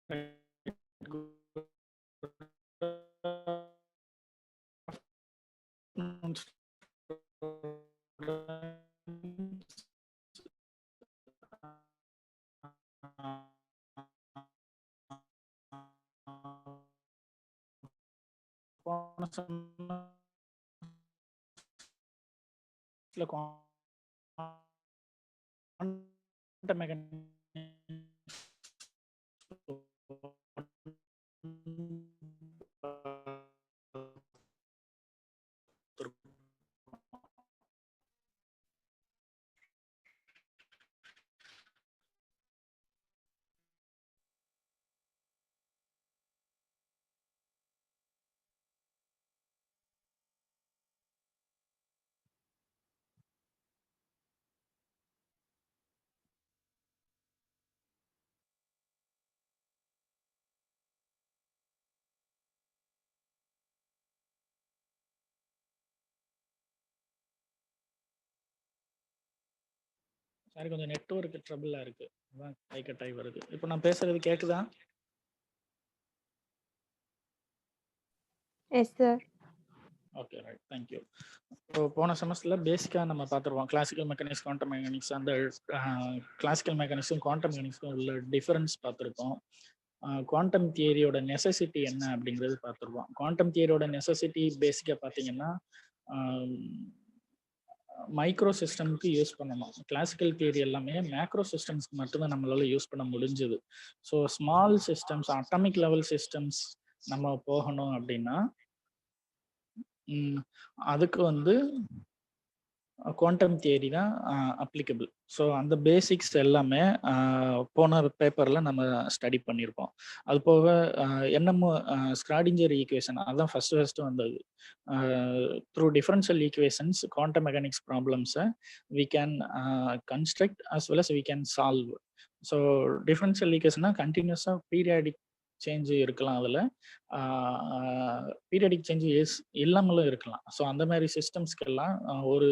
போன செமஸ்டர்ல quantum mechanics sorry, கொஞ்சம் network ட்ரபிளா இருக்கு. அதான் கை கட்டாயி வருது. இப்போ நான் பேசுறது கேக்குதா? Yes sir. Okay, right, thank you. இப்போ போன செமஸ்டர்ல பேசிக்கா நம்ம பார்த்துருவோம் கிளாசிக்கல் மெக்கானிக்ஸ், குவாண்டம் மெக்கானிக்ஸ். அந்த கிளாசிக்கல் மெக்கானிக்ஸும் குவாண்டம் மெக்கானிக்ஸும் உள்ள டிஃபரன்ஸ் பார்த்துருக்கோம். குவாண்டம் தியரியோட நெசசிட்டி என்ன அப்படிங்கிறது பார்த்துருவோம். குவாண்டம் தியரியோட நெசசிட்டி பேசிக்காக பார்த்தீங்கன்னா மைக்ரோ சிஸ்டம்க்கு யூஸ் பண்ணணும். கிளாசிக்கல் தியரி எல்லாமே மேக்ரோ சிஸ்டம்ஸ்க்கு மட்டும்தான் நம்மளால யூஸ் பண்ண முடிஞ்சது. So small systems, atomic level systems நம்ம போகணும் அப்படின்னா அதுக்கு வந்து குவாண்டம் தியரி தான் அப்ளிகபிள். ஸோ அந்த பேசிக்ஸ் எல்லாமே போன பேப்பரில் நம்ம ஸ்டடி பண்ணியிருப்போம். அது போக என்னமோ ஸ்க்ராடிஞ்சர் ஈக்குவேஷன் அதான் ஃபஸ்ட்டு வந்தது. Through differential equations quantum mechanics ப்ராப்ளம்ஸை we can construct as well as we can solve. So differential ஈக்குவேஷன்னா கண்டினியூஸாக பீரியாடிக் சேஞ்சு இருக்கலாம், அதில் பீரியடிக் சேஞ்சு இல்லாமலும் இருக்கலாம். ஸோ அந்த மாதிரி சிஸ்டம்ஸ்க்கெல்லாம் ஒரு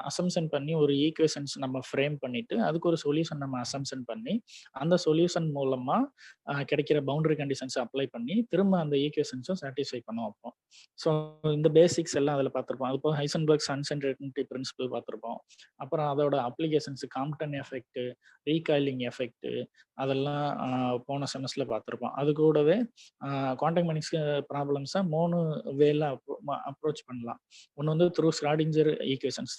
அசம்ஷன் பண்ணி ஒரு ஈக்குவேஷன்ஸ் நம்ம ஃப்ரேம் பண்ணிட்டு அதுக்கு ஒரு சொல்யூஷன் நம்ம அசம்ஷன் பண்ணி அந்த சொல்யூஷன் மூலமாக கிடைக்கிற பவுண்டரி கண்டிஷன்ஸ் அப்ளை பண்ணி திரும்ப அந்த ஈக்குவேஷன்ஸும் சாட்டிஸ்ஃபை பண்ண வைப்போம். ஸோ இந்த பேசிக்ஸ் எல்லாம் அதில் பார்த்துருப்போம். அது போக ஹைசன்பர்க்ஸ் அன்சர்டனிட்டி பிரின்சிபல் பார்த்துருப்போம். அப்புறம் அதோட அப்ளிகேஷன்ஸ் காம்ப்டன் எஃபெக்ட், ரீகாயிலிங் எஃபெக்ட் அதெல்லாம் போன செமஸ்டரில் பார்த்துருப்போம். அது கூடவே குவாண்டம் மெக்கானிக்ஸ் ப்ராப்ளம்ஸை 3 வேல அப்ரோச் பண்ணலாம். ஒன்று வந்து through Schrodinger equations,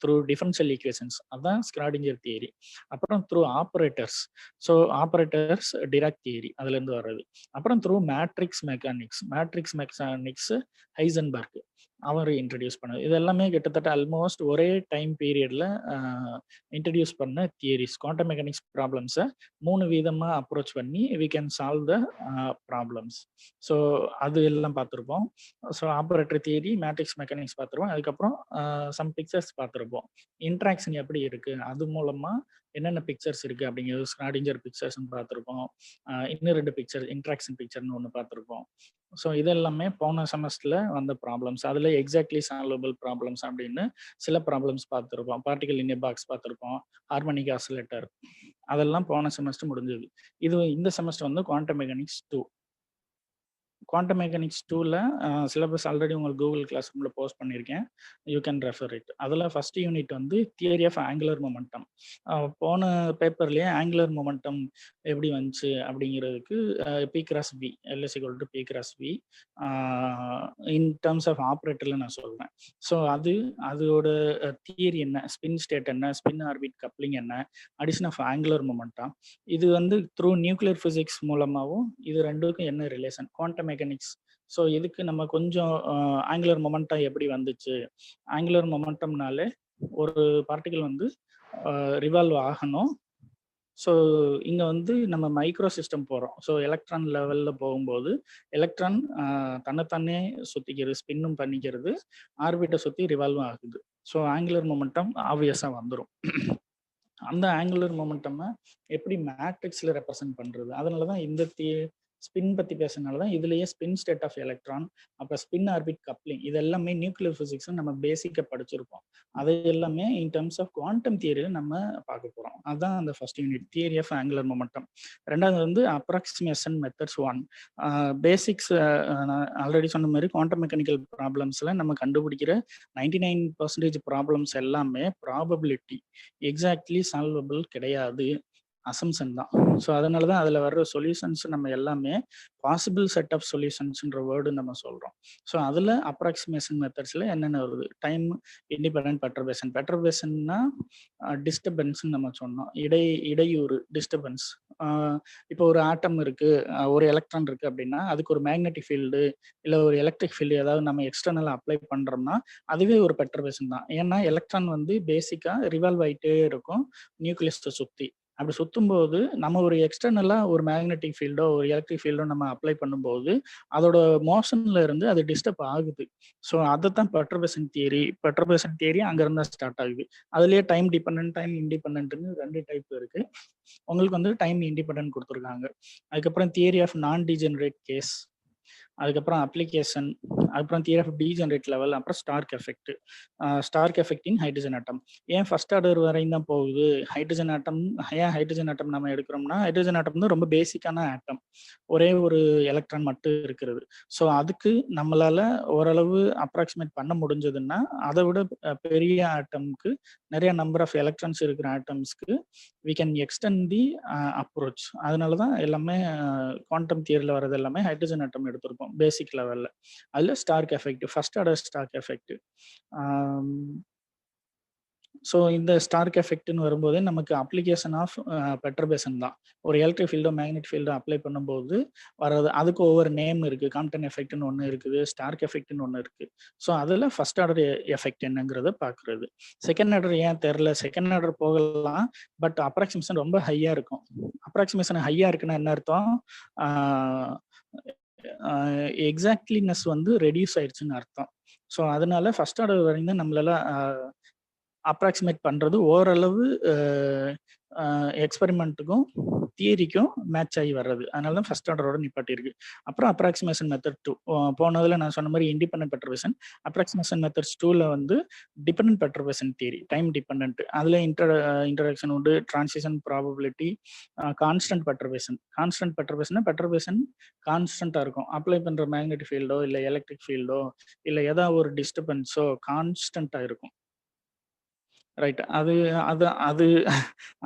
through differential equations, அதுதான் ஸ்க்ராடிஞ்சர் தியரி. அப்புறம் through operators, so operators Dirac theory அதுலேருந்து வர்றது. அப்புறம் த்ரூ மேட்ரிக்ஸ் மெக்கானிக்ஸ் ஹைசன்பர்க் அவர் இன்ட்ரடியூஸ் பண்ணது. இது எல்லாமே கிட்டத்தட்ட ஆல்மோஸ்ட் ஒரே டைம் பீரியட்ல இன்ட்ரடியூஸ் பண்ண தியரிஸ். குவாண்டம் மெக்கானிக்ஸ் ப்ராப்ளம்ஸை 3 விதமாக அப்ரோச் பண்ணி we can solve the problems. So அது எல்லாம் பார்த்துருப்போம். So operator theory, matrix mechanics பார்த்துருவோம். அதுக்கப்புறம் சம் பிக்சர்ஸ் பார்த்துருப்போம். இன்ட்ராக்ஷன் எப்படி இருக்கு, அது மூலமா என்னென்ன பிக்சர்ஸ் இருக்கு அப்படிங்கிறது ஸ்க்ராடிஞ்சர் பிக்சர்ஸ் பார்த்துருப்போம். இன்னும் 2 பிக்சர் இன்ட்ராக்ஷன் பிக்சர்னு ஒன்று பார்த்துருப்போம். ஸோ இதெல்லாமே போன செமஸ்டர்ல வந்த ப்ராப்ளம்ஸ். அதில் எக்ஸாக்ட்லி சால்வபிள் ப்ராப்ளம்ஸ் அப்படின்னு சில ப்ராப்ளம்ஸ் பார்த்துருப்போம். பார்ட்டிகல் இன் எ பாக்ஸ் பார்த்துருப்போம், ஹார்மோனிக் ஆசிலேட்டர், அதெல்லாம் போன செமஸ்டர் முடிஞ்சது. இந்த செமஸ்டர் வந்து குவாண்டம் மெக்கானிக்ஸ் 2. குவாண்டம் மெக்கானிக்ஸ் 2ல சிலபஸ் ஆல்ரெடி உங்களுக்கு கூகுள் கிளாஸ் ரூமில் போஸ்ட் பண்ணியிருக்கேன். You can refer it. அதில் ஃபர்ஸ்ட் யூனிட் வந்து தியரி ஆஃப் ஆங்குலர் மொமெண்டம். போன பேப்பர்லேயே ஆங்குலர் மொமெண்டம் எப்படி வந்துச்சு அப்படிங்கிறதுக்கு P cross V, L is equal to P cross V in terms of ஆப்ரேட்டரில் நான் சொல்கிறேன். ஸோ அதோட தியரி என்ன, ஸ்பின் ஸ்டேட் என்ன, ஸ்பின் ஆர்பிட் கப்ளிங் என்ன, அடிஷன் ஆஃப் ஆங்குலர் மொமெண்டம், இது வந்து த்ரூ நியூக்ளியர் ஃபிசிக்ஸ் மூலமாகவும் இது ரெண்டுக்கும் என்ன ரிலேஷன், குவாண்டம் மெக்கானிக்ஸ். ஸோ இதுக்கு நம்ம கொஞ்சம் ஆங்குலர் மொமெண்டம் எப்படி வந்துச்சு, ஆங்குலர் மொமெண்டம்னாலே ஒரு பார்ட்டிகல் வந்து ரிவால்வ் ஆகணும். ஸோ இங்கே வந்து நம்ம மைக்ரோ சிஸ்டம் போகிறோம். ஸோ எலக்ட்ரான் லெவலில் போகும்போது எலக்ட்ரான் தன்னைத்தானே சுற்றிக்கிறது, ஸ்பின்னும் பண்ணிக்கிறது, ஆர்பிட்டை சுற்றி ரிவால்வும் ஆகுது. ஸோ ஆங்குலர் மொமெண்டம் ஆப்வியஸாக வந்துடும். அந்த ஆங்குலர் மொமெண்டமை எப்படி மேட்ரிக்ஸில் ரெப்ரசன்ட் பண்ணுறது, அதனால தான் இந்த ஸ்பின் பத்தி பேசுறதுனால தான் இதுலயே ஸ்பின் ஸ்டேட் ஆஃப் எலக்ட்ரான், அப்புறம் ஸ்பின் ஆர்பிட் கப்ளிங் இது எல்லாமே நியூக்ளியர் பிசிக்ஸ் நம்ம பேசிக்கா படிச்சிருப்போம். அது எல்லாமே இன் டெர்ம்ஸ் ஆஃப் குவாண்டம் தியரியில நம்ம பார்க்க போறோம். அதான் அந்த first unit theory of angular momentum. ரெண்டாவது வந்து அப்ராக்சிமேஷன் மெத்தட்ஸ் 1. பேசிக்ஸ் நான் ஆல்ரெடி சொன்ன மாதிரி குவாண்டம் மெக்கானிக்கல் ப்ராப்ளம்ஸ்ல நம்ம கண்டுபிடிக்கிற 99% ப்ராப்ளம்ஸ் எல்லாமே ப்ராபபிலிட்டி எக்ஸாக்ட்லி சால்வபிள் கிடையாது, அசம்ஷன் தான். ஸோ அதனால தான் அதில் வர்ற சொல்யூஷன்ஸ் நம்ம எல்லாமே பாசிபிள் செட் ஆஃப் சொல்யூஷன்ஸ்ன்ற வேர்டு நம்ம சொல்கிறோம். ஸோ அதில் அப்ராக்சிமேஷன் மெத்தட்ஸில் என்னென்ன வருது? Time independent perturbation. பெர்டர்பேஷன்னா டிஸ்டர்பன்ஸ்ன்னு நம்ம சொன்னோம். இடையூறு டிஸ்டர்பன்ஸ். இப்போ ஒரு ஆட்டம் இருக்கு, ஒரு எலக்ட்ரான் இருக்கு அப்படின்னா அதுக்கு ஒரு மேக்னெட்டிக் ஃபீல்டு இல்லை ஒரு எலக்ட்ரிக் ஃபீல்டு ஏதாவது நம்ம எக்ஸ்டர்னலாக அப்ளை பண்ணுறோம்னா அதுவே ஒரு பெர்டர்பேஷன் தான். ஏன்னா எலக்ட்ரான் வந்து பேசிக்காக ரிவால்வ் ஆகிட்டே இருக்கும் நியூக்ளியஸை சுற்றி. அப்படி சுத்தும்போது நம்ம ஒரு எக்ஸ்டர்னலா ஒரு மேக்னெட்டிக் ஃபீல்டோ ஒரு எலக்ட்ரிக் ஃபீல்டோ நம்ம அப்ளை பண்ணும்போது அதோட மோஷன்ல இருந்து அது டிஸ்டர்ப் ஆகுது. ஸோ அதைத்தான் பெர்டர்பேஷன் தியரி அங்க இருந்தா ஸ்டார்ட் ஆகுது. அதுலயே டைம் டிபெண்டன்ட் டைம் இண்டிபெண்டன்ட்னு 2 டைப் இருக்கு. உங்களுக்கு வந்து டைம் இண்டிபெண்டன்ட் கொடுத்துருக்காங்க. அதுக்கப்புறம் theory of non degenerate case, அதுக்கப்புறம் அப்ளிகேஷன், அதுக்கப்புறம் தியரி ஆஃப் டீஜெனரேட் லெவல், அப்புறம் Stark effect. Stark effect in hydrogen atom. ஏன் ஃபர்ஸ்ட் ஆர்டர் வரையும் தான் போகுது? Hydrogen atom. ஏன் ஹைட்ரஜன் ஆட்டம் நம்ம எடுக்கிறோம்னா ஹைட்ரஜன் ஆட்டம் தான் ரொம்ப பேசிக்கான ஆட்டம், ஒரே ஒரு எலக்ட்ரான் மட்டும் இருக்கிறது. ஸோ அதுக்கு நம்மளால ஓரளவு அப்ராக்சிமேட் பண்ண முடிஞ்சதுன்னா அதை விட பெரிய ஆட்டம்க்கு நிறைய நம்பர் ஆஃப் எலக்ட்ரான்ஸ் இருக்கிற ஆட்டம்ஸ்க்கு we can extend the approach. அதனால தான் எல்லாமே குவாண்டம் தியரியில் வர்றது எல்லாமே ஹைட்ரஜன் ஆட்டம் எடுத்திருக்கோம் பேசிக் லெவலில். அதில் Stark effect, first order Stark effect. So இந்த ஸ்டார்க் எஃபெக்ட்னு வரும்போது நமக்கு அப்ளிகேஷன் ஆஃப் பெர்டர்பேஷன் தான். ஒரு எலக்ட்ரிக் ஃபீல்டோ மேக்னெட்டிக் ஃபீல்டோ அப்ளை பண்ணும்போது வர்றது. அதுக்கு ஒவ்வொரு நேம் இருக்குது. காம்ப்டன் எஃபெக்ட்னு ஒன்று இருக்குது, ஸ்டார்க் எஃபெக்ட்னு ஒன்று இருக்குது. ஸோ அதில் ஃபர்ஸ்ட் ஆர்டர் எஃபெக்ட் என்னங்கிறத பார்க்குறது. செகண்ட் ஆர்டர் ஏன் தெரில, செகண்ட் ஆர்டர் போகலாம், பட் அப்ராக்சிமேஷன் ரொம்ப ஹையாக இருக்கும். அப்ராக்சிமேஷன் ஹையாக இருக்குன்னா என்ன அர்த்தம்? எக்ஸாக்ட்லினஸ் வந்து ரெடியூஸ் ஆயிடுச்சுன்னு அர்த்தம். ஸோ அதனால ஃபர்ஸ்ட் ஆர்டர் வரையும் தான் நம்மளால அப்ராக்சிமேட் பண்ணுறது ஓரளவு எக்ஸ்பெரிமெண்ட்டுக்கும் தியரிக்கும் மேட்ச் ஆகி வர்றது. அதனால தான் ஃபர்ஸ்ட் ஆர்டரோட நிப்பாட்டியிருக்கு. அப்புறம் அப்ராக்சிமேஷன் மெத்தட் 2. போனதில் நான் சொன்ன மாதிரி இண்டிபெண்டன்ட் பெர்டர்பேஷன். அப்ராக்சிமேஷன் மெத்தட்ஸ் 2ல வந்து dependent perturbation theory, time dependent. அதில் இன்ட்ரடக்ஷன் உண்டு, transition probability, constant perturbation. Constant பெர்டர்பேஷன்னா பெர்டர்பேஷன் கான்ஸ்டன்ட்டாக இருக்கும். அப்ளை பண்ணுற மேக்னெட்டிக் ஃபீல்டோ இல்லை எலக்ட்ரிக் ஃபீல்டோ இல்லை ஏதாவது ஒரு டிஸ்டர்பன்ஸோ கான்ஸ்டன்ட்டாக இருக்கும். ரைட். அது அது அது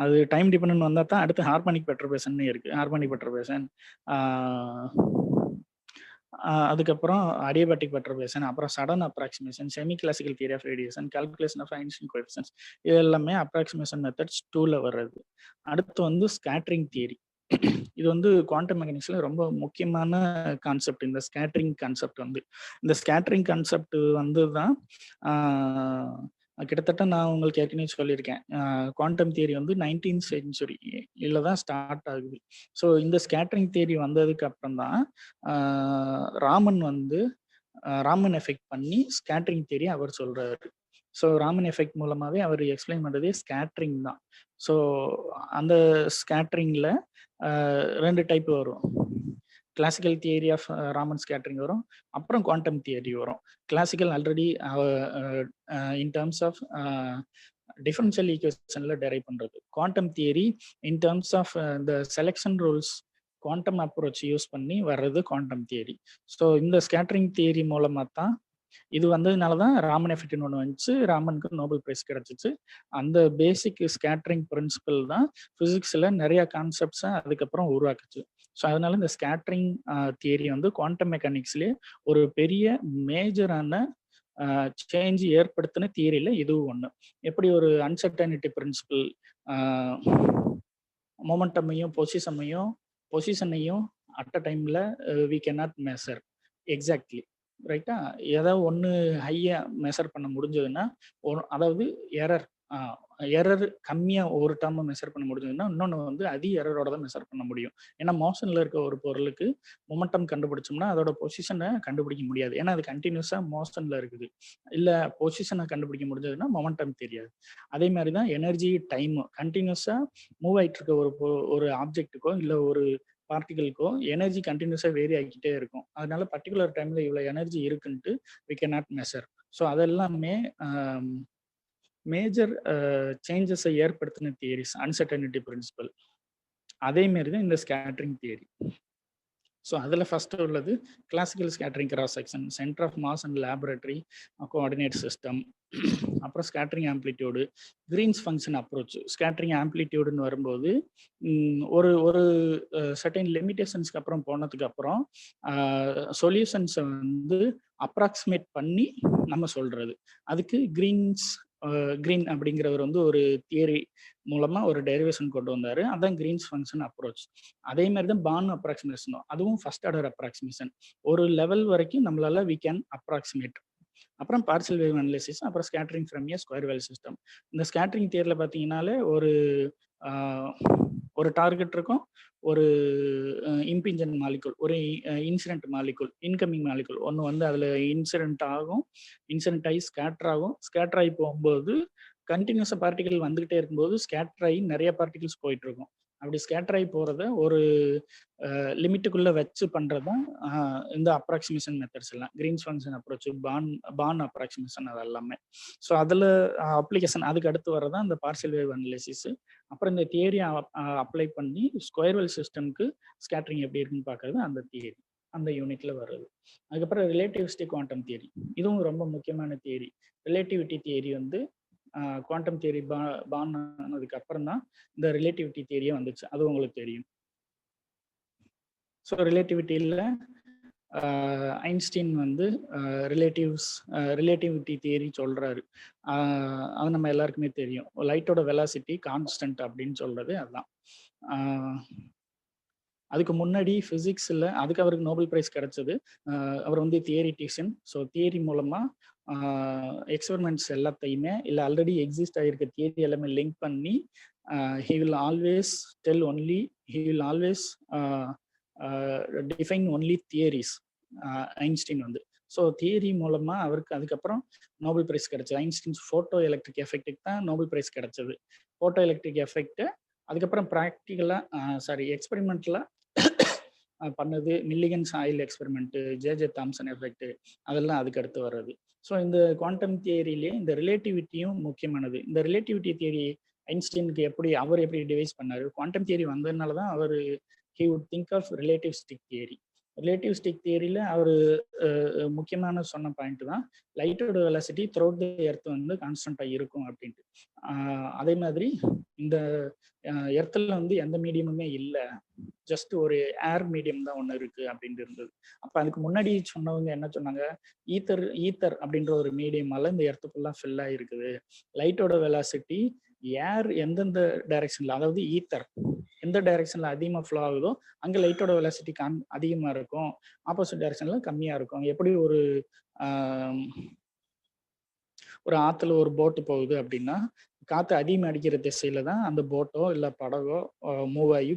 அது டைம் டிபெண்டன்ட் வந்தா தான் அடுத்து ஹார்மோனிக் பெர்டர்பேஷன் இருக்கு. ஹார்மோனிக் பெர்டர்பேஷன், அதுக்கப்புறம் அடியபேட்டிக் பெர்டர்பேஷன், அப்புறம் sudden approximation, semi classical theory of radiation, calculation of Einstein coefficients. இது எல்லாமே அப்ராக்சிமேஷன் மெத்தட்ஸ் 2ல வர்றது. அடுத்து வந்து ஸ்கேட்டரிங் தியரி. இது வந்து குவாண்டம் மெக்கானிக்ஸ்ல ரொம்ப முக்கியமான கான்செப்ட். இந்த ஸ்கேட்டரிங் கான்செப்ட் வந்து இந்த ஸ்கேட்டரிங் கான்செப்ட் வந்து தான் கிட்டத்தட்ட நான் உங்களுக்கு ஏற்கனவே சொல்லியிருக்கேன். குவாண்டம் தியரி வந்து 19th செஞ்சுரியில தான் ஸ்டார்ட் ஆகுது. ஸோ இந்த ஸ்கேட்டரிங் தியரி வந்ததுக்கு அப்புறம் தான் ராமன் வந்து ராமன் எஃபெக்ட் பண்ணி ஸ்கேட்டரிங் தியரி அவர் சொல்றாரு. ஸோ ராமன் எஃபெக்ட் மூலமாவே அவர் எக்ஸ்பிளைன் பண்றதே ஸ்கேட்டரிங் தான். ஸோ அந்த ஸ்கேட்டரிங்ல 2 டைப் வரும். Classical theory of Raman scattering வரும், அப்புறம் குவாண்டம் தியரி வரும். Classical already in terms of differential ஈக்குவேஷன்ல டெரைவ் பண்றது. Quantum theory in terms of இந்த selection rules quantum approach use பண்ணி வர்றது குவாண்டம் தியரி. ஸோ இந்த ஸ்கேட்டரிங் தியரி மூலமா தான் இது வந்ததுனால தான் ராமன் எஃபெக்ட்னு ஒன்று வந்துச்சு, ராமனுக்கு நோபல் பிரைஸ் கிடைச்சிச்சு. அந்த பேசிக் ஸ்கேட்டரிங் பிரின்சிபல் தான் பிசிக்ஸ்ல நிறைய கான்செப்ட்ஸை அதுக்கப்புறம் உருவாக்குச்சு. ஸோ அதனால இந்த ஸ்கேட்டரிங் தியரி வந்து குவாண்டம் மெக்கானிக்ஸ்லேயே ஒரு பெரிய மேஜரான சேஞ்ச் ஏற்படுத்தின தியரியில இதுவும் ஒன்று. எப்படி ஒரு அன்சர்டனிட்டி பிரின்சிபல் மொமெண்டமையும் பொசிஷனையும் அட் அ டைம்ல we can not measure exactly, ரைட்டா? ஏதாவது ஒன்று ஹையா மெஷர் பண்ண முடிஞ்சதுன்னா அதாவது எரர் கம்மியாக ஒரு டேர்மை மெஷர் பண்ண முடிஞ்சதுன்னா இன்னொன்று வந்து அதிக எரரோட தான் மெஷர் பண்ண முடியும். ஏன்னா மோஷனில் இருக்க ஒரு பொருளுக்கு மொமெண்டம் கண்டுபிடிச்சோம்னா அதோட பொசிஷனை கண்டுபிடிக்க முடியாது, ஏன்னா அது கண்டினியூஸாக மோஷனில் இருக்குது. இல்லை பொசிஷனை கண்டுபிடிக்க முடிஞ்சதுன்னா மொமெண்டம் தெரியாது. அதே மாதிரி தான் எனர்ஜி டைம் கண்டினியூஸாக மூவ் ஆகிட்டு இருக்க ஒரு ஆப்ஜெக்ட்டுக்கோ இல்லை ஒரு பார்ட்டிகளுக்கோ எனர்ஜி கண்டினியூஸா வேரி ஆகிக்கிட்டே இருக்கும். அதனால பர்ட்டிகுலர் டைம்ல இவ்வளோ எனர்ஜி இருக்குன்ட்டு we can not measure. So அதெல்லாமே மேஜர் சேஞ்சஸை ஏற்படுத்தின தியரிஸ் அன்சர்டனிட்டி பிரின்சிபல். அதே மாரி தான் இந்த ஸ்கேட்டரிங் தியரி. ஸோ அதில் ஃபர்ஸ்ட் உள்ளது classical scattering cross section, centre of mass and laboratory coordinate system, அப்புறம் scattering amplitude, Green's function approach. Scattering ஆம்ப்ளிடியூடுன்னு வரும்போது ஒரு ஒரு சர்டைன் லிமிடேஷன்ஸ்க்கு அப்புறம் போனதுக்கு அப்புறம் சொல்யூஷன்ஸை வந்து அப்ராக்சிமேட் பண்ணி நம்ம சொல்றது. அதுக்கு கிரீன் அப்படிங்கிறவர் வந்து ஒரு தியரி மூலமா ஒரு டெரிவேஷன் கொண்டு வந்தாரு. அதான் கிரீன்ஸ் ஃபங்க்ஷன் அப்ரோச். அதே மாதிரி தான் பார்ன் அப்ராக்சிமேஷனும், அதுவும் ஃபர்ஸ்ட் ஆர்டர் அப்ராக்சிமேஷன். ஒரு லெவல் வரைக்கும் நம்மளால வி கேன் அப்ராக்சிமேட். அப்புறம் பார்சல் வேவ் அனலைசிஸ், அப்புறம் scattering from A square wave system. இந்த ஸ்கேட்டரிங் தியரியில் பார்த்தீங்கன்னாலே ஒரு டார்கெட் இருக்கும், ஒரு இம்பிஞ்சன்ட் மாலிகுல், ஒரு இன்சிடென்ட் மாலிகுல், இன்கமிங் மாலிகுல் ஒன்று வந்து அதில் இன்சிடென்ட் ஆகும், இன்சிடென்ட் ஆகி ஸ்கேட்டர் ஆகும். ஸ்கேட்டர் ஆகி போகும்போது கண்டினியூஸாக பார்ட்டிகல் வந்துகிட்டே இருக்கும்போது ஸ்கேட்டர் ஆகி நிறைய பார்ட்டிகல்ஸ் போயிட்டு இருக்கும். அப்படி ஸ்கேட்டர் ஆகி போகிறத ஒரு லிமிட்டுக்குள்ளே வச்சு பண்ணுறது தான் இந்த அப்ராக்சிமேஷன் மெத்தட்ஸ் எல்லாம். Green's function approach, Born approximation, அது எல்லாமே. ஸோ அதில் அப்ளிகேஷன் அதுக்கு அடுத்து வரதான் இந்த பார்சல் வேவ் அனலைசிஸ். அப்புறம் இந்த தியரி அப்ளை பண்ணி ஸ்கொயர் வேவ் சிஸ்டம்க்கு ஸ்கேட்டரிங் எப்படி இருக்குன்னு பார்க்கறது அந்த தியரி, அந்த யூனிட்ல வருது. அதுக்கப்புறம் ரிலேட்டிவிஸ்டிக் குவாண்டம் தியரி, இதுவும் ரொம்ப முக்கியமான தியரி. ரிலேட்டிவிட்டி தியரி வந்து குவாண்டம் தியரி பார்ன் ஆனதுக்கு அப்புறம் தான் இந்த ரிலேட்டிவிட்டி தியரியே வந்துச்சு. அது உங்களுக்கு தெரியும். ஸோ ரிலேட்டிவிட்டியில் ஐன்ஸ்டீன் வந்து ரிலேட்டிவிட்டி தியரி சொல்றாரு. அது நம்ம எல்லாருக்குமே தெரியும். லைட்டோட வெலாசிட்டி கான்ஸ்டன்ட் அப்படின்னு சொல்றது அதுதான். அதுக்கு முன்னாடி ஃபிசிக்ஸில் அதுக்கு அவருக்கு நோபல் பிரைஸ் கிடைச்சது. அவர் வந்து தியரிட்டிஷியன். ஸோ தியரி மூலமாக எக்ஸ்பெரிமெண்ட்ஸ் எல்லாத்தையுமே இல்லை ஆல்ரெடி எக்ஸிஸ்ட் ஆகிருக்க தியரி எல்லாமே லிங்க் பண்ணி he will always define only theories Einstein வந்து. ஸோ தியரி மூலமாக அவருக்கு அதுக்கப்புறம் நோபல் பிரைஸ் கிடைச்சது. ஐன்ஸ்டீன்ஸ் ஃபோட்டோ எலக்ட்ரிக் எஃபெக்ட்டுக்கு தான் நோபல் பிரைஸ் கிடைச்சது. ஃபோட்டோ எலக்ட்ரிக் எஃபெக்ட்டு அதுக்கப்புறம் ப்ராக்டிக்கலாக எக்ஸ்பெரிமெண்ட்லாம் பண்ணது. Millikan's oil experiment, J Thomson effect, அதெல்லாம் அதுக்கு அடுத்து வர்றது. ஸோ இந்த குவாண்டம் தியரியிலே இந்த ரிலேட்டிவிட்டியும் முக்கியமானது. இந்த ரிலேட்டிவிட்டி தியரி ஐன்ஸ்டீனுக்கு அவர் எப்படி டிவைஸ் பண்ணாரு? குவாண்டம் தியரி வந்ததுனால தான் அவர் he would think of relativistic theory. Relativistic தியரியில் அவர் முக்கியமான சொன்ன பாயிண்ட் தான் லைட்டோட வெலாசிட்டி த்ரூஅவுட் தி எர்த் வந்து கான்ஸ்டன்ட்டாக இருக்கும் அப்படின்ட்டு. அதே மாதிரி இந்த எர்த்தில் வந்து எந்த மீடியமுமே இல்லை, ஜஸ்ட் ஒரு ஏர் மீடியம் தான் ஒன்று இருக்குது அப்படின்ட்டு இருந்தது. அப்போ அதுக்கு முன்னாடி சொன்னவங்க என்ன சொன்னாங்க? ஈத்தர் அப்படின்ற ஒரு மீடியமால இந்த எர்த்துக்குள்ளே ஃபில் ஆகிருக்குது. லைட்டோட வெலாசிட்டி ஏர் எந்தெந்த டைரக்ஷனில், அதாவது ஈத்தர் எந்த டைரக்ஷனில் அதிகமாக ஃப்ளோ ஆகுதோ அங்கே லைட்டோட வெலாசிட்டி அதிகமாக இருக்கும், ஆப்போசிட் டைரக்ஷனில் கம்மியாக இருக்கும். எப்படி ஒரு ஆற்றுல ஒரு போட்டு போகுது அப்படின்னா காற்று அதிகமாக அடிக்கிற திசையில தான் அந்த போட்டோ இல்லை படகோ மூவ் ஆகி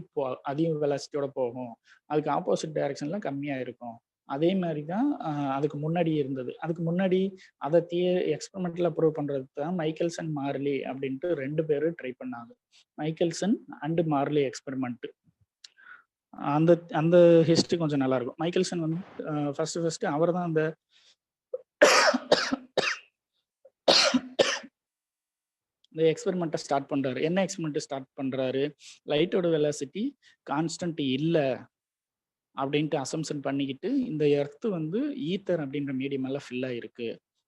அதிக வெலாசிட்டியோட போகும். அதுக்கு ஆப்போசிட் டைரக்ஷன்ல கம்மியாக இருக்கும். அதே மாதிரி தான் அதுக்கு முன்னாடி இருந்தது. அதுக்கு முன்னாடி அதை எக்ஸ்பெரிமெண்ட்ல ப்ரூவ் பண்ணுறது தான் மைக்கேல்சன் மார்லி அப்படின்ட்டு 2 பேரும் ட்ரை பண்ணாங்க. Michelson and Marley experiment. அந்த அந்த ஹிஸ்ட்ரி கொஞ்சம் நல்லா இருக்கும். மைக்கேல்சன் வந்து ஃபர்ஸ்ட் அவர் தான் அந்த எக்ஸ்பெரிமெண்ட்டை ஸ்டார்ட் பண்றாரு. என்ன எக்ஸ்பெரிமெண்ட் ஸ்டார்ட் பண்றாரு? லைட்டோட வெலாசிட்டி கான்ஸ்டன்ட் இல்லை அப்படின்ட்டு அசம்ஷன் பண்ணிக்கிட்டு இந்த எர்த்து வந்து ஈத்தர் அப்படின்ற மீடியம் எல்லாம் ஃபில் ஆயிருக்கு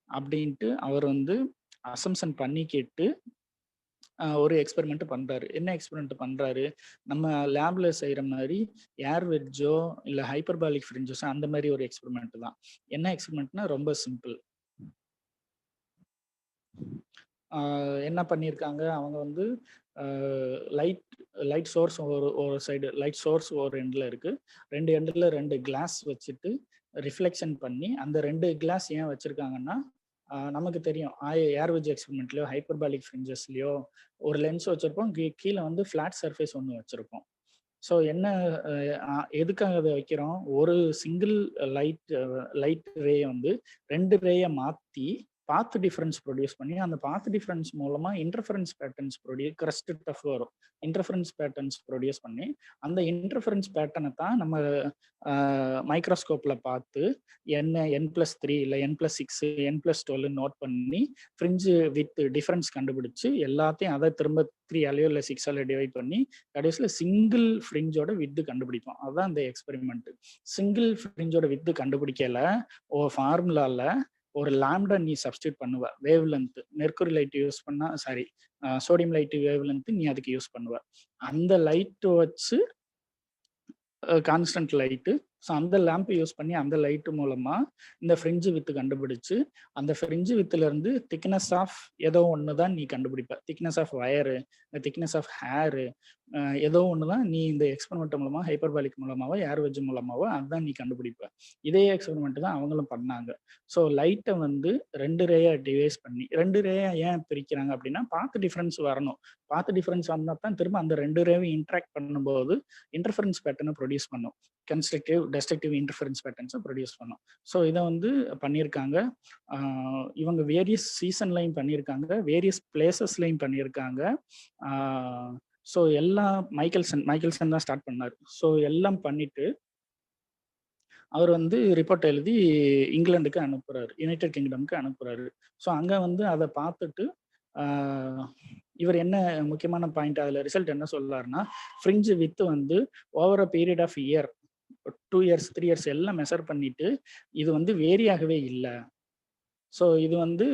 அப்படின்ட்டு அவர் வந்து அசம்ஷன் பண்ணிக்கிட்டு ஒரு எக்ஸ்பெரிமெண்ட் பண்றாரு. என்ன எக்ஸ்பெரிமெண்ட் பண்றாரு? நம்ம லேப்ல செய்யற மாதிரி ஏர் வெட்ஜோ இல்லை ஹைப்பர்பாலிக் ஃப்ரிஞ்சஸோ அந்த மாதிரி ஒரு எக்ஸ்பெரிமெண்ட் தான். என்ன எக்ஸ்பெரிமெண்ட்னா ரொம்ப சிம்பிள். என்ன பண்ணியிருக்காங்க? அவங்க வந்து லைட் சோர்ஸ் ஒரு சைடு, லைட் சோர்ஸ் ஒரு எண்டில் இருக்கு. 2 எண்டில் 2 கிளாஸ் வச்சுட்டு ரிஃப்ளெக்ஷன் பண்ணி, அந்த 2 கிளாஸ் ஏன் வச்சிருக்காங்கன்னா நமக்கு தெரியும் ஏர்வெஜ் எக்ஸ்பெரிமெண்ட்லயோ ஹைப்பர்பாலிக் ஃப்ரிஞ்சஸ்லயோ ஒரு லென்ஸ் வச்சிருப்போம், கீழே வந்து ஃபிளாட் சர்ஃபேஸ் ஒன்று வச்சிருப்போம். ஸோ என்ன எதுக்காக அதை வைக்கிறோம்? ஒரு சிங்கிள் லைட் ரே வந்து 2 ரேயை மாற்றி பாத் டிஃபரன்ஸ் ப்ரொடியூஸ் பண்ணி அந்த பாத் டிஃபரன்ஸ் மூலமா இன்டர்ஃபரன்ஸ் பேட்டர்ன்ஸ் கிரஸ்ட் டஃப் வரும். இன்டர்ஃபரன்ஸ் பேட்டர்ன்ஸ் ப்ரொடியூஸ் பண்ணி அந்த இன்டர்ஃபரன்ஸ் பேட்டர்னை தான் நம்ம மைக்ரோஸ்கோப்ல பார்த்து N+3 இல்லை N+6 N+12 நோட் பண்ணி ஃப்ரிஞ்சு வித் டிஃபரன்ஸ் கண்டுபிடிச்சு எல்லாத்தையும் அதை திரும்ப 3ஆலையோ இல்லை 6ஆல டிவைட் பண்ணி கடைசியில் சிங்கிள் ஃப்ரிஞ்சோட வித்து கண்டுபிடிப்போம். அதுதான் இந்த எக்ஸ்பெரிமெண்ட். சிங்கிள் ஃப்ரிஞ்சோட வித்து கண்டுபிடிக்கல ஃபார்முலால ஒரு லாம்டா நீ சப்ஸ்டியூட் பண்ணுவ. Wave length mercury light use பண்ணா சோடியம் லைட் வேவ் லென்த் நீ அதுக்கு யூஸ் பண்ணுவ. அந்த லைட் வச்சு கான்ஸ்டன்ட் லைட்டு. ஸோ அந்த லேம்ப் யூஸ் பண்ணி அந்த லைட்டு மூலமா இந்த ஃப்ரிஞ்சு வித்து கண்டுபிடிச்சு அந்த ஃப்ரிஞ்சு வித்துல இருந்து திக்னஸ் ஆஃப் ஏதோ ஒன்று தான் நீ கண்டுபிடிப்ப. Thickness of wire, thickness of hair, ஏதோ ஒன்று தான் நீ இந்த எக்ஸ்பெரிமெண்ட் மூலமா ஹைப்பர்பாலிக் மூலமாவோ ஏர் வெஜ் மூலமாவோ அதுதான் நீ கண்டுபிடிப்ப. இதே எக்ஸ்பெரிமெண்ட் தான் அவங்களும் பண்ணாங்க. ஸோ லைட்டை வந்து 2 ரேயா டிவைஸ் பண்ணி 2 ரேயா ஏன் பிரிக்கிறாங்க அப்படின்னா பாத் டிஃபரன்ஸ் வரணும். பாத் டிஃபரன்ஸ் வந்தால் தான் திரும்ப அந்த 2 ரேவை இன்ட்ராக்ட் பண்ணும்போது இன்டர்ஃபரன்ஸ் பேட்டர்னை ப்ரொடியூஸ் பண்ணும். கன்ஸ்ட்ரக்டிவ் டெஸ்ட்ரக்டிவ் இன்டர்ஃபரன்ஸ் பேட்டர்ன்ஸை ப்ரொடியூஸ் பண்ணும். ஸோ இதை வந்து பண்ணியிருக்காங்க. இவங்க வேரியஸ் சீசன்லையும் பண்ணியிருக்காங்க, வேரியஸ் பிளேசஸ்லையும் பண்ணியிருக்காங்க. ஸோ எல்லாம் மைக்கேல்சன் தான் ஸ்டார்ட் பண்ணார். ஸோ எல்லாம் பண்ணிட்டு அவர் வந்து ரிப்போர்ட் எழுதி இங்கிலாந்துக்கு அனுப்புறாரு, யுனைடெட் கிங்டம்க்கு அனுப்புறாரு. ஸோ அங்கே வந்து அதை பார்த்துட்டு இவர் என்ன முக்கியமான பாயிண்ட் அதில் ரிசல்ட் என்ன சொல்றாருன்னா, ஃப்ரிஞ்சு வித்து வந்து over a period of year 2 years 3 years எல்லாம் மெஷர் பண்ணிட்டு இது வந்து வேரி ஆகவே இல்லை. ஸோ இது வந்து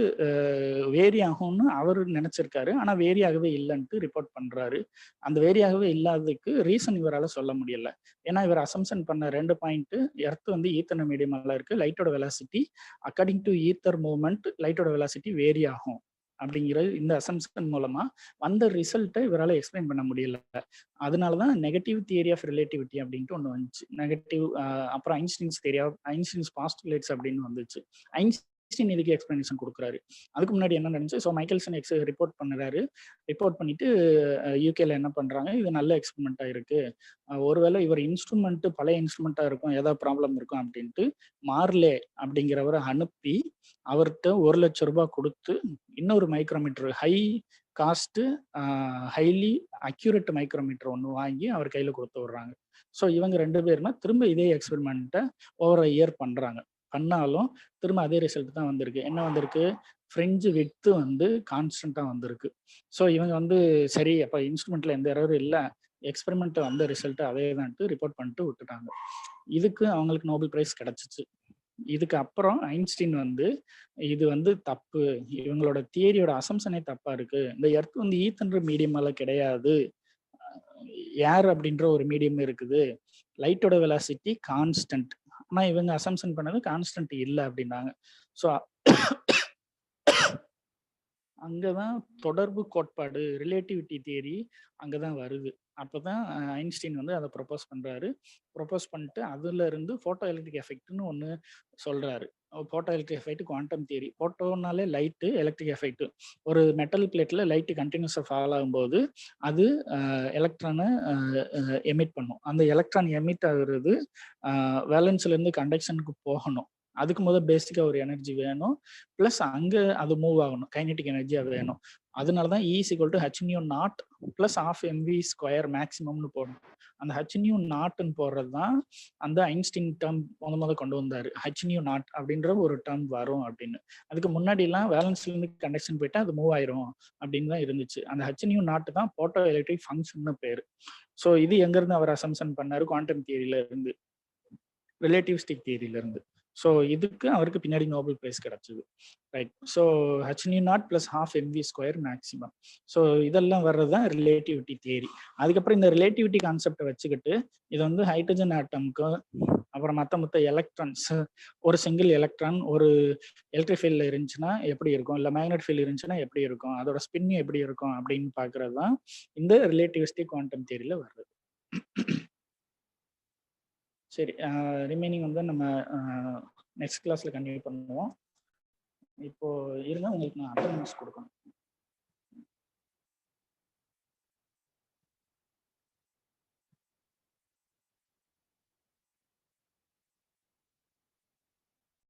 வேரி ஆகும்னு அவர் நினைச்சிருக்காரு, ஆனால் வேரி ஆகவே இல்லைன்ட்டு ரிப்போர்ட் பண்றாரு. அந்த வேரி ஆகவே இல்லாததுக்கு ரீசன் இவரால் சொல்ல முடியல. ஏன்னா இவர் அசம்ஷன் பண்ண 2 பாயிண்ட், எர்த் வந்து ஈத்தர் மீடியமால இருக்கு, லைட்டோட velocity according to ether movement லைட்டோட வெலாசிட்டி வேரி ஆகும் அப்படிங்கிற இந்த அசம்ஷன் மூலமா வந்த ரிசல்ட்டை இவரால் எக்ஸ்பிளைன் பண்ண முடியல. அதனாலதான் நெகட்டிவ் தியரி ஆஃப் ரிலேட்டிவிட்டி அப்படின்ட்டு ஒன்று வந்துச்சு. நெகட்டிவ் அப்புறம் ஐன்ஸ்டீன்ஸ் பாஸ்டுலேட்ஸ் அப்படின்னு வந்துச்சு. ஐன்ஸ்டீன் இதுக்கு எக்ஸ்பிளனேஷன் கொடுக்குறாரு. அதுக்கு முன்னாடி என்ன நடந்துச்சு, ஸோ மைக்கேல்சன் ரிப்போர்ட் பண்ணுறாரு. ரிப்போர்ட் பண்ணிட்டு யூகேல என்ன பண்றாங்க, இது நல்ல எக்ஸ்பெரிமெண்ட்டா இருக்கு, ஒருவேளை இவர் இன்ஸ்ட்ருமெண்ட் பழைய இன்ஸ்ட்ருமெண்ட்டா இருக்கும், ஏதாவது ப்ராப்ளம் இருக்கும் அப்படின்ட்டு மார்லே அப்படிங்கிறவரை அனுப்பி அவர்கிட்ட 1 லட்சம் ரூபாய் கொடுத்து இன்னொரு micrometer high cost highly accurate micrometer ஒன்று வாங்கி அவர் கையில் கொடுத்து விடுறாங்க. ஸோ இவங்க 2 பேருமே திரும்ப இதே எக்ஸ்பெரிமெண்ட்டை ஓவர் இயர் பண்றாங்க. பண்ணாலும் திரும்ப அதே ரிசல்ட் தான் வந்திருக்கு. என்ன வந்திருக்கு, ஃப்ரிஞ்சு வித்து வந்து கான்ஸ்டன்டா வந்திருக்கு. ஸோ இவங்க வந்து சரி அப்போ இன்ஸ்ட்ருமெண்ட்ல எந்த எரரும் இல்லை, எக்ஸ்பெரிமெண்ட் வந்த ரிசல்ட் அதே தான்ட்டு ரிப்போர்ட் பண்ணிட்டு விட்டுட்டாங்க. இதுக்கு அவங்களுக்கு நோபல் பிரைஸ் கிடைச்சிச்சு. இதுக்கு அப்புறம் ஐன்ஸ்டீன் வந்து இது வந்து தப்பு, இவங்களோட தியரியோட அசம்ஷனே தப்பா இருக்கு, இந்த எர்த் வந்து ஈத்தன்ற மீடியமால கிடையாது, ஏர் அப்படின்ற ஒரு மீடியம் இருக்குது, லைட்டோட வெலாசிட்டி கான்ஸ்டன்ட், ஆனா இவங்க அசம்ஷன் பண்ணது கான்ஸ்டன்ட் இல்லை அப்படின்னாங்க. ஸோ அங்கதான் தொடர்பு கோட்பாடு ரிலேட்டிவிட்டி தியரி அங்கதான் வருது. அப்பதான் ஐன்ஸ்டீன் வந்து அதை ப்ரொபோஸ் பண்றாரு. ப்ரொபோஸ் பண்ணிட்டு அதுல இருந்து போட்டோ எலக்ட்ரிக் எஃபெக்ட்னு ஒன்று சொல்றாரு. Photo electric effect quantum theory. போட்டோனாலே லைட்டு, எலக்ட்ரிக் எஃபெக்ட். ஒரு மெட்டல் பிளேட்ல லைட்டு கண்டினியூஸாக ஃபால் ஆகும்போது அது எலக்ட்ரானை எமிட் பண்ணும். அந்த எலக்ட்ரான் எமிட் ஆகுறது வேலன்ஸ்ல இருந்து கண்டக்ஷனுக்கு போகணும். அதுக்கு முதல் பேசிக்கா ஒரு எனர்ஜி வேணும், பிளஸ் அங்க அது மூவ் ஆகணும், கைனெட்டிக் எனர்ஜியா வேணும். அதனாலதான் E = h0 பிளஸ் ½ மேக்சிமம்னு போடணும். அந்த h0 போடுறது தான் அந்த ஐன்ஸ்டீன் டேர்ம் முதல் கொண்டு வந்தாரு. h0 அப்படின்ற ஒரு டேர்ம் வரும் அப்படின்னு. அதுக்கு முன்னாடி எல்லாம் வேலன்ஸ்ல இருந்து கண்டக்ஷன் போயிட்டா அது மூவ் ஆயிரும் அப்படின்னு தான் இருந்துச்சு. அந்த h0 தான் போட்டோ எலக்ட்ரிக் ஃபங்க்ஷன் பேரு. ஸோ இது எங்க இருந்து அவர் அசம்ஷன் பண்ணாரு, குவாண்டம் தியரியில இருந்து, ரிலேட்டிவிஸ்டிக் தியரியில இருந்து. ஸோ இதுக்கு அவருக்கு பின்னாடி நோபல் பிரைஸ் கிடைச்சது. Right. So h0 + ½mv² maximum. So இதெல்லாம் வர்றதுதான் ரிலேட்டிவிட்டி தியரி. அதுக்கப்புறம் இந்த ரிலேட்டிவிட்டி கான்செப்டை வச்சுக்கிட்டு இது வந்து ஹைட்ரஜன் ஆட்டம்க்கு அப்புறம் மற்ற எலக்ட்ரான்ஸ், ஒரு சிங்கிள் எலக்ட்ரான் ஒரு எலக்ட்ரிக் ஃபீல்டில் இருந்துச்சுன்னா எப்படி இருக்கும், இல்லை மேக்னெட் ஃபீல்டு இருந்துச்சுன்னா எப்படி இருக்கும், அதோட ஸ்பின் எப்படி இருக்கும் அப்படின்னு பார்க்கறது தான் இந்த ரிலேட்டிவிஸ்டிக் குவாண்டம் தியரியில் வர்றது. சரி, ரிமைனிங் வந்து நம்ம நெக்ஸ்ட் கிளாஸ்ல கண்டினியூ பண்ணுவோம். இப்போ இருங்க, உங்களுக்கு நான் அட்டெண்டன்ஸ் கொடுக்கணும்.